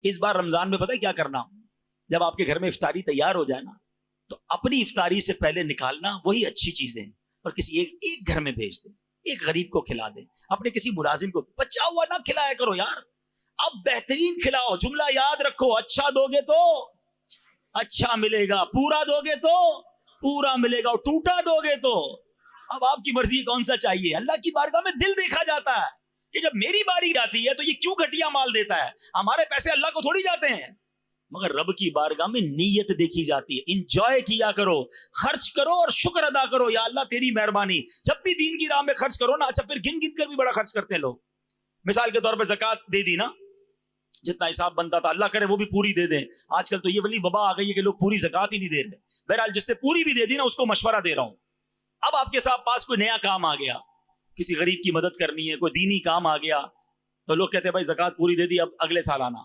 اس بار رمضان میں پتہ ہے کیا کرنا؟ جب آپ کے گھر میں افطاری تیار ہو جائے نا تو اپنی افطاری سے پہلے نکالنا وہی اچھی چیزیں اور کسی ایک گھر میں بھیج دیں، ایک غریب کو کھلا دیں، اپنے کسی ملازم کو بچا ہوا نہ کھلایا کرو یار، اب بہترین کھلاؤ۔ جملہ یاد رکھو، اچھا دو گے تو اچھا ملے گا، پورا دو گے تو پورا ملے گا، اور ٹوٹا دو گے تو اب آپ کی مرضی کون سا چاہیے۔ اللہ کی بارگاہ میں دل دیکھا جاتا ہے کہ جب میری باری آتی ہے تو یہ کیوں گھٹیا مال دیتا ہے، ہمارے پیسے اللہ کو تھوڑی جاتے ہیں، مگر رب کی بارگاہ میں نیت دیکھی جاتی ہے۔ انجوائے کیا کرو، خرچ کرو اور شکر ادا کرو، یا اللہ تیری مہربانی۔ جب بھی دین کی راہ میں خرچ کرو نا، اچھا پھر گن گن کر بھی بڑا خرچ کرتے ہیں لوگ۔ مثال کے طور پہ زکوٰۃ دے دی نا، جتنا حساب بنتا تھا، اللہ کرے وہ بھی پوری دے دیں۔ آج کل تو یہ والی وبا آ گئی ہے کہ لوگ پوری زکوٰۃ ہی نہیں دے رہے۔ بہرحال جس نے پوری بھی دے دی نا، اس کو مشورہ دے رہا ہوں، اب آپ کے ساتھ پاس کوئی نیا کام آ گیا، کسی غریب کی مدد کرنی ہے، کوئی دینی کام آ گیا، تو لوگ کہتے ہیں بھائی زکوٰۃ پوری دے دی، اب اگلے سال آنا۔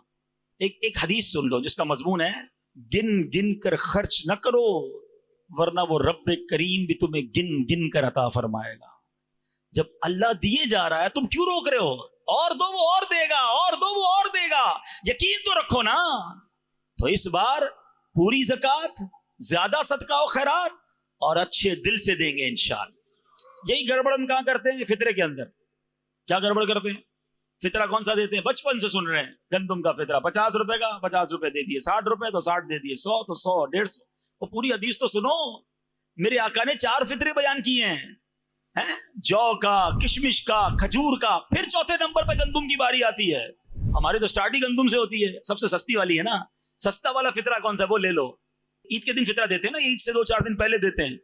ایک حدیث سن لو جس کا مضمون ہے گن گن کر خرچ نہ کرو ورنہ وہ رب کریم بھی تمہیں گن گن کر عطا فرمائے گا۔ جب اللہ دیے جا رہا ہے تم کیوں روک رہے ہو؟ اور دو وہ اور دے گا، اور دو وہ اور دے گا، یقین تو رکھو نا۔ تو اس بار پوری زکوٰۃ، زیادہ صدقہ و خیرات اور اچھے دل سے دیں گے انشاءاللہ۔ یہی گڑبڑ ہم کہاں کرتے ہیں؟ فطرے کے اندر کیا گڑبڑ کرتے ہیں؟ فطرہ کون سا دیتے ہیں؟ بچپن سے سن رہے ہیں، گندم کا فطرہ 50 روپے کا، 50 روپے دے دیے، 60 روپے تو 60 دے دیے، 100 تو 100، 150۔ وہ پوری حدیث تو سنو، میرے آقا نے 4 فطرے بیان کیے ہیں، جو کا، کشمش کا، کھجور کا، پھر چوتھے نمبر پہ گندم کی باری آتی ہے۔ ہمارے تو سٹارٹ ہی گندم سے ہوتی ہے، سب سے سستی والی ہے نا۔ سستا والا فطرہ کون سا؟ وہ لے لو۔ عید کے دن فطرہ دیتے ہیں نا، عید سے 2-4 دن پہلے دیتے ہیں۔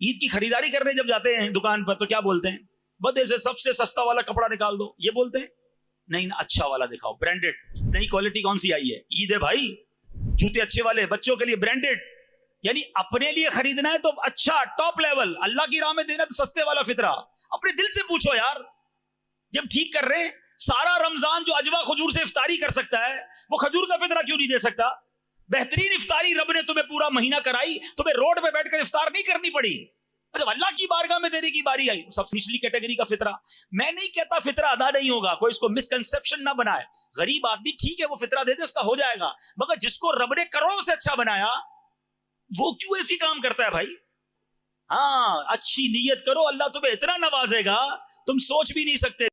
عید کی خریداری کرنے جب جاتے ہیں دکان پر تو کیا بولتے ہیں؟ بدے سے سب سے سستا والا کپڑا نکال دو، یہ بولتے ہیں؟ نہیں نا، اچھا والا دکھاؤ، برانڈیڈ۔ نئی کوالٹی کون سی آئی ہے؟ عید ہے بھائی، جوتے اچھے والے، بچوں کے لیے برانڈیڈ۔ یعنی اپنے لیے خریدنا ہے تو اچھا ٹاپ لیول، اللہ کی راہ میں دینا تو سستے والا فطرہ۔ اپنے دل سے پوچھو یار، جب ٹھیک کر رہے سارا رمضان جو اجوا کھجور سے افطاری کر سکتا ہے وہ کھجور کا فطرہ کیوں نہیں دے سکتا؟ بہترین افطاری رب نے تمہیں پورا مہینہ کرائی، تمہیں روڈ پہ بیٹھ کر افطار نہیں کرنی پڑی۔ جب اللہ کی بارگاہ میں دینے کی باری آئی، سب سے نچلی کیٹیگری کا فطرہ۔ میں نہیں کہتا فطرہ ادا نہیں ہوگا، کوئی اس کو مسکنسپشن نہ بنائے۔ غریب آدمی ٹھیک ہے وہ فطرہ دے دے، اس کا ہو جائے گا، مگر جس کو رب نے کروڑوں سے اچھا بنایا وہ کیوں ایسی کام کرتا ہے بھائی؟ ہاں، اچھی نیت کرو، اللہ تمہیں اتنا نوازے گا تم سوچ بھی نہیں سکتے۔